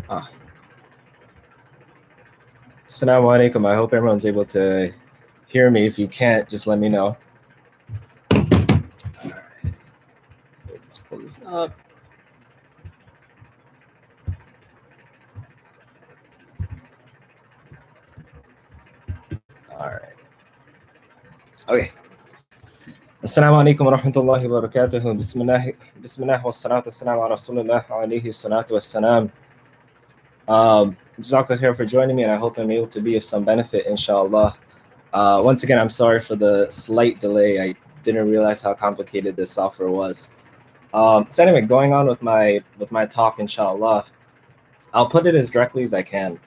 Ah. Assalamu alaikum. I hope everyone's able to hear me. If you can't, just let me know. All right. Let's pull this up. All right. Okay. Assalamu alaikum wa rahmatullahi wa barakatuhu. Bismillah wa salatu wassalam ala rasulullah alayhi salatu wassalam. Jazakallah khair for joining me, and I hope I'm able to be of some benefit, inshallah. Once again, I'm sorry for the slight delay. I didn't realize how complicated this software was. So anyway, going on with my talk, inshallah, I'll put it as directly as I can.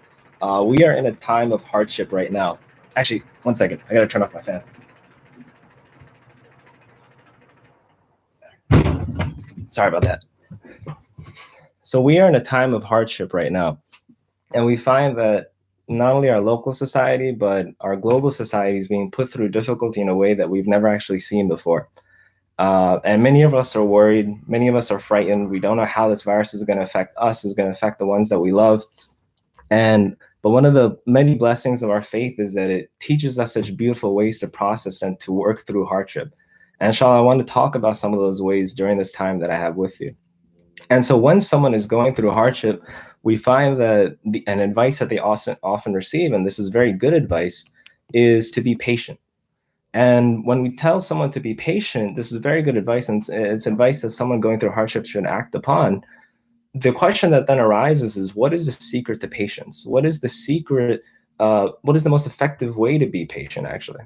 We are in a time of hardship right now. Actually, one second. I gotta turn off my fan. Sorry about that. So we are in a time of hardship right now. And we find that not only our local society, but our global society is being put through difficulty in a way that we've never actually seen before. And many of us are worried. Many of us are frightened. We don't know how this virus is going to affect us, is going to affect the ones that we love. But one of the many blessings of our faith is that it teaches us such beautiful ways to process and to work through hardship. And inshallah, I want to talk about some of those ways during this time that I have with you. And so when someone is going through hardship, we find that an advice that they often receive, and this is very good advice, is to be patient. And when we tell someone to be patient, this is very good advice, and it's advice that someone going through hardship should act upon. The question that then arises is, what is the secret to patience? What is the secret? What is the most effective way to be patient, actually?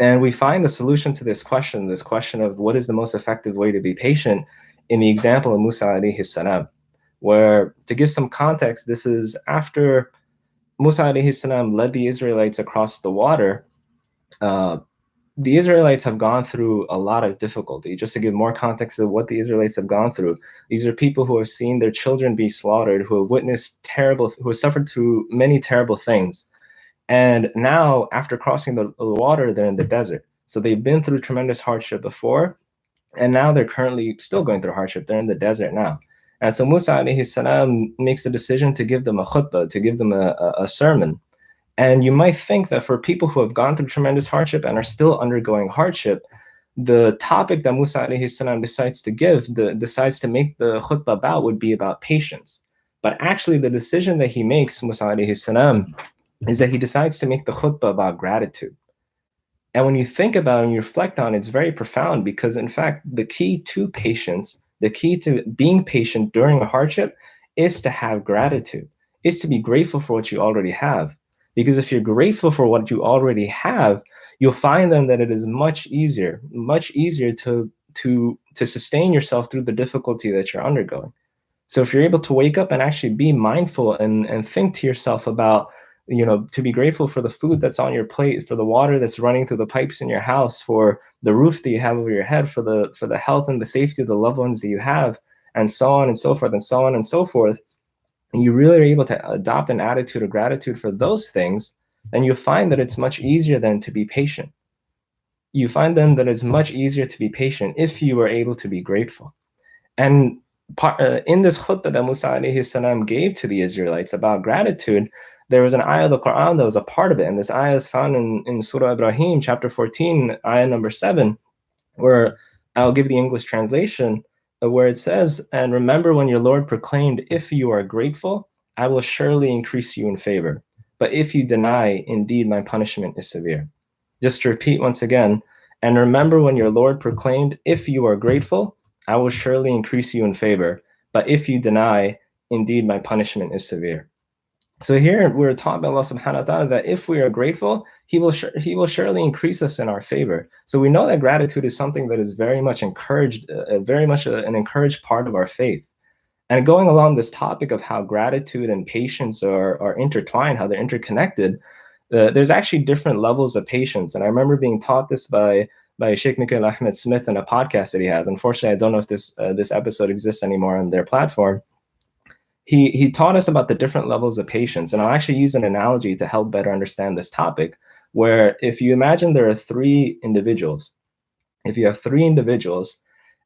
And we find the solution to this question of what is the most effective way to be patient, in the example of Musa alayhi salam, where, to give some context, this is after Musa alayhi salam led the Israelites across the water. The Israelites have gone through a lot of difficulty. Just to give more context of what the Israelites have gone through, these are people who have seen their children be slaughtered, who have witnessed who have suffered through many terrible things. And now, after crossing the water, they're in the desert. So they've been through tremendous hardship before, and now they're currently still going through hardship. They're in the desert now. And so Musa alayhi salam makes the decision to give them a khutbah, to give them a sermon. And you might think that for people who have gone through tremendous hardship and are still undergoing hardship, the topic that Musa alayhi salam decides to make the khutbah about would be about patience. But actually, the decision that he makes, Musa alayhi salam, is that he decides to make the khutbah about gratitude. And when you think about it and you reflect on it, it's very profound, because in fact, the key to patience, the key to being patient during a hardship, is to have gratitude, is to be grateful for what you already have. Because if you're grateful for what you already have, you'll find then that it is much easier to sustain yourself through the difficulty that you're undergoing. So if you're able to wake up and actually be mindful and think to yourself about, to be grateful for the food that's on your plate, for the water that's running through the pipes in your house, for the roof that you have over your head, for the health and the safety of the loved ones that you have, and so on and so forth, and so on and so forth, and you really are able to adopt an attitude of gratitude for those things, then you find that it's much easier then to be patient. You find then that it's much easier to be patient if you are able to be grateful. And in this khutbah that Musa alayhi salam gave to the Israelites about gratitude, there was an ayah of the Quran that was a part of it. And this ayah is found in Surah Ibrahim, chapter 14, ayah number 7, where I'll give the English translation, where it says, "And remember when your Lord proclaimed, 'If you are grateful, I will surely increase you in favor. But if you deny, indeed my punishment is severe.'" Just to repeat once again, "And remember when your Lord proclaimed, 'If you are grateful, I will surely increase you in favor. But if you deny, indeed my punishment is severe.'" So here we're taught by Allah subhanahu wa ta'ala that if we are grateful, He will surely increase us in our favor. So we know that gratitude is something that is very much encouraged, an encouraged part of our faith. And going along this topic of how gratitude and patience are intertwined, how they're interconnected, there's actually different levels of patience. And I remember being taught this by Sheikh Mikhail Ahmed Smith in a podcast that he has. Unfortunately, I don't know if this episode exists anymore on their platform. He taught us about the different levels of patience, and I'll actually use an analogy to help better understand this topic, where if you imagine there are three individuals, if you have three individuals,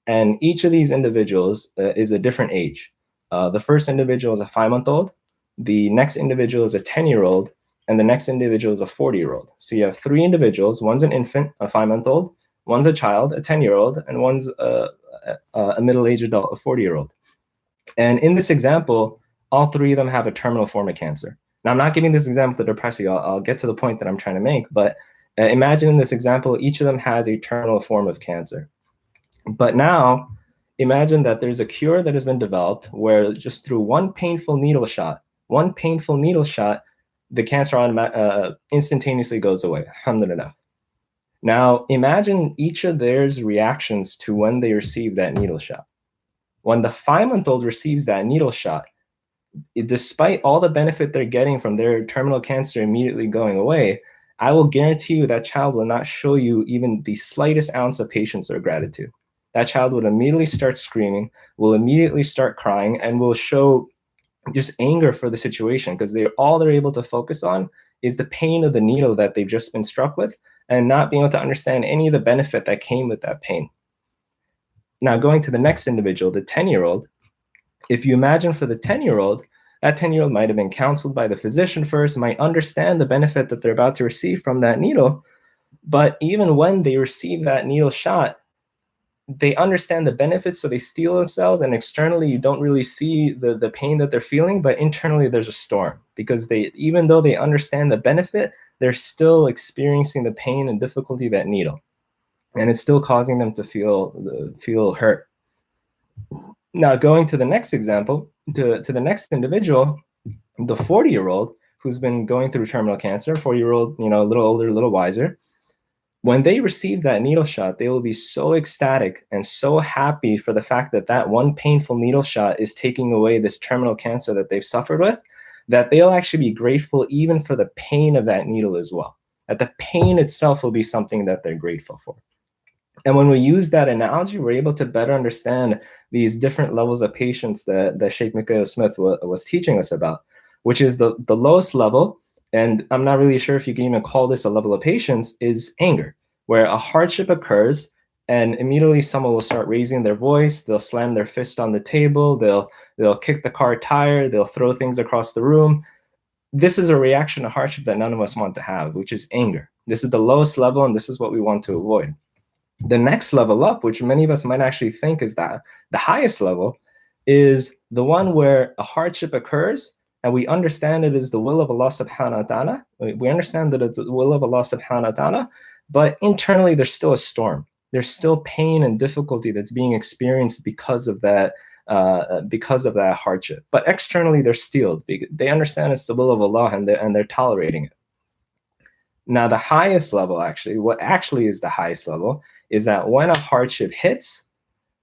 and each of these individuals is a different age. The first individual is a 5-month-old, the next individual is a 10-year-old, and the next individual is a 40-year-old. So you have 3 individuals. One's an infant, a 5-month-old, one's a child, a 10-year-old, and one's a middle-aged adult, a 40-year-old. And in this example, all 3 of them have a terminal form of cancer. Now, I'm not giving this example to depress you. I'll get to the point that I'm trying to make, but imagine in this example, each of them has a terminal form of cancer. But now, imagine that there's a cure that has been developed where just through one painful needle shot, the cancer instantaneously goes away. Alhamdulillah. Now, imagine each of their reactions to when they receive that needle shot. When the 5-month-old receives that needle shot, despite all the benefit they're getting from their terminal cancer immediately going away, I will guarantee you that child will not show you even the slightest ounce of patience or gratitude. That child would immediately start screaming, will immediately start crying, and will show just anger for the situation, because all they're able to focus on is the pain of the needle that they've just been struck with, and not being able to understand any of the benefit that came with that pain. Now, going to the next individual, the 10-year-old, if you imagine for the 10-year-old, that 10-year-old might have been counseled by the physician first, might understand the benefit that they're about to receive from that needle. But even when they receive that needle shot, they understand the benefits, so they steel themselves, and externally you don't really see the pain that they're feeling, but internally there's a storm, because even though they understand the benefit, they're still experiencing the pain and difficulty of that needle, and it's still causing them to feel hurt. Now, going to the next example, to the next individual, the 40-year-old who's been going through terminal cancer, 40-year-old, a little older, a little wiser, when they receive that needle shot, they will be so ecstatic and so happy for the fact that that one painful needle shot is taking away this terminal cancer that they've suffered with, that they'll actually be grateful even for the pain of that needle as well. That the pain itself will be something that they're grateful for. And when we use that analogy, we're able to better understand these different levels of patience that Sheikh Mikhail Smith was teaching us about, which is the lowest level, and I'm not really sure if you can even call this a level of patience, is anger, where a hardship occurs and immediately someone will start raising their voice, they'll slam their fist on the table, they'll kick the car tire, they'll throw things across the room. This is a reaction to hardship that none of us want to have, which is anger. This is the lowest level, and this is what we want to avoid. The next level up, which many of us might actually think is that the highest level, is the one where a hardship occurs and we understand it is the will of Allah subhanahu wa ta'ala. We understand that it's the will of Allah subhanahu wa ta'ala, but internally there's still a storm. There's still pain and difficulty that's being experienced because of that hardship. But externally they're steeled. They understand it's the will of Allah, and they're tolerating it. Now, the highest level, what actually is the highest level, is that when a hardship hits,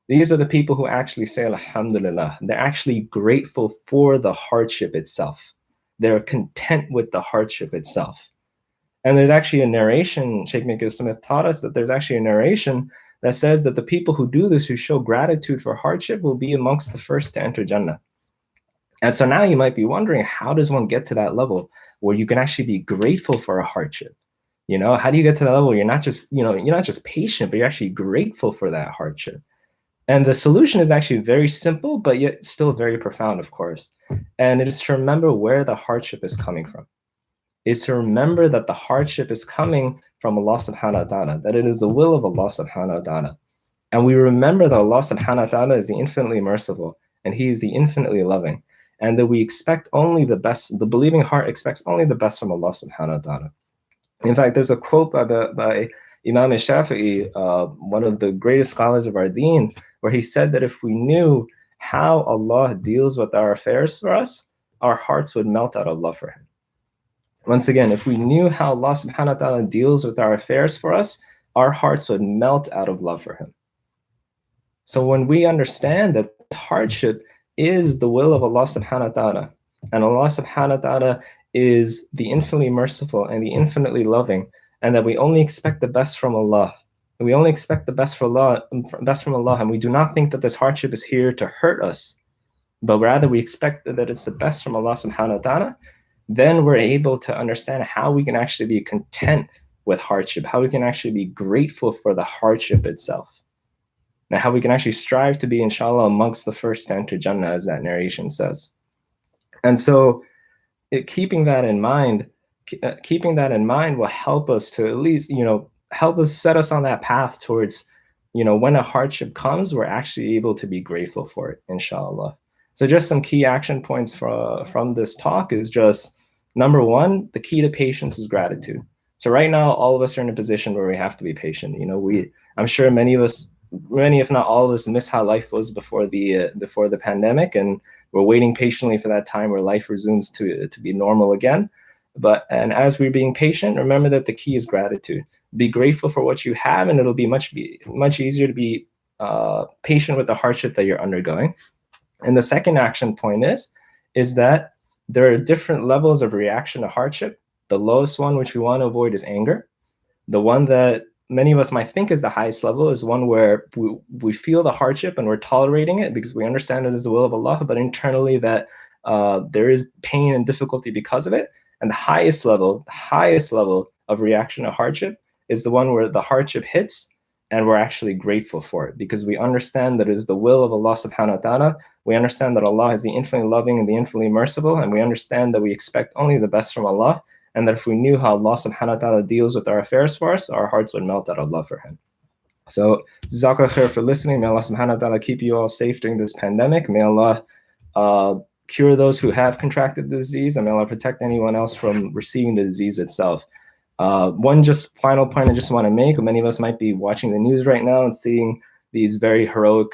these are the people who actually say, Alhamdulillah. They're actually grateful for the hardship itself. They're content with the hardship itself. And there's actually a narration, Sheikh Mikhail Smith taught us that there's actually a narration that says that the people who do this, who show gratitude for hardship, will be amongst the first to enter Jannah. And so now you might be wondering, how does one get to that level where you can actually be grateful for a hardship? How do you get to that level where you're not just patient, but you're actually grateful for that hardship? And the solution is actually very simple, but yet still very profound, of course. And it is to remember where the hardship is coming from. It's to remember that the hardship is coming from Allah subhanahu wa ta'ala, that it is the will of Allah subhanahu wa ta'ala. And we remember that Allah subhanahu wa ta'ala is the infinitely merciful, and He is the infinitely loving, and that we expect only the best. The believing heart expects only the best from Allah subhanahu wa ta'ala. In fact, there's a quote by Imam Shafi'i, one of the greatest scholars of our deen, where he said that if we knew how Allah deals with our affairs for us, our hearts would melt out of love for Him. Once again, if we knew how Allah subhanahu wa ta'ala deals with our affairs for us, our hearts would melt out of love for Him. So when we understand that hardship is the will of Allah subhanahu wa ta'ala, and Allah subhanahu wa ta'ala is the infinitely merciful and the infinitely loving, and that we only expect the best from Allah. We only expect the best from Allah, and we do not think that this hardship is here to hurt us, but rather we expect that it's the best from Allah subhanahu wa ta'ala. Then we're able to understand how we can actually be content with hardship, how we can actually be grateful for the hardship itself. Now, how we can actually strive to be, inshallah, amongst the first to enter Jannah, as that narration says. And so keeping that in mind, will help us to at least, help us set us on that path towards, when a hardship comes, we're actually able to be grateful for it, inshallah. So just some key action points from this talk is just, number one, the key to patience is gratitude. So right now, all of us are in a position where we have to be patient. I'm sure many, if not all of us, miss how life was before the pandemic, and we're waiting patiently for that time where life resumes to be normal again. And as we're being patient, remember that the key is gratitude. Be grateful for what you have, and it'll be much easier to be patient with the hardship that you're undergoing. And the second action point is that there are different levels of reaction to hardship. The lowest one, which we want to avoid, is anger. The one that many of us might think is the highest level is one where we feel the hardship and we're tolerating it because we understand it is the will of Allah, but internally that there is pain and difficulty because of it. And the highest level of reaction to hardship is the one where the hardship hits and we're actually grateful for it because we understand that it is the will of Allah subhanahu wa ta'ala. We understand that Allah is the infinitely loving and the infinitely merciful, and we understand that we expect only the best from Allah, and that if we knew how Allah subhanahu wa ta'ala deals with our affairs for us, our hearts would melt out of love for him. So, Jazakallah khair for listening. May Allah subhanahu wa ta'ala keep you all safe during this pandemic. May Allah cure those who have contracted the disease, and may Allah protect anyone else from receiving the disease itself. One just final point I just want to make, many of us might be watching the news right now and seeing these very heroic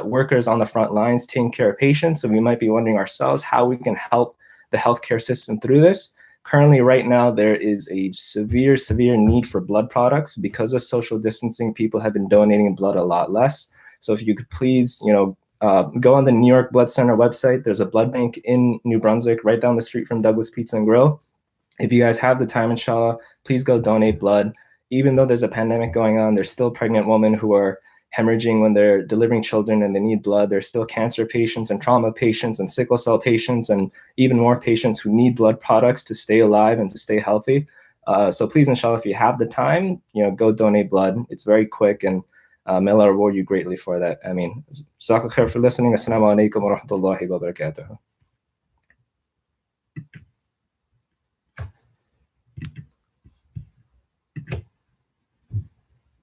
workers on the front lines taking care of patients. So we might be wondering ourselves how we can help the healthcare system through this. Currently, right now, there is a severe need for blood products. Because of social distancing, people have been donating blood a lot less. So if you could please, go on the New York Blood Center website. There's a blood bank in New Brunswick, right down the street from Douglas Pizza and Grill. If you guys have the time, inshallah, please go donate blood. Even though there's a pandemic going on, there's still pregnant women who are hemorrhaging when they're delivering children and they need blood. There's still cancer patients and trauma patients and sickle cell patients and even more patients who need blood products to stay alive and to stay healthy. So please, inshallah, if you have the time, go donate blood. It's very quick, and may Allah reward you greatly for that. I mean, jazakallah khair for listening. Assalamu alaikum wa rahmatullahi wa barakatuh.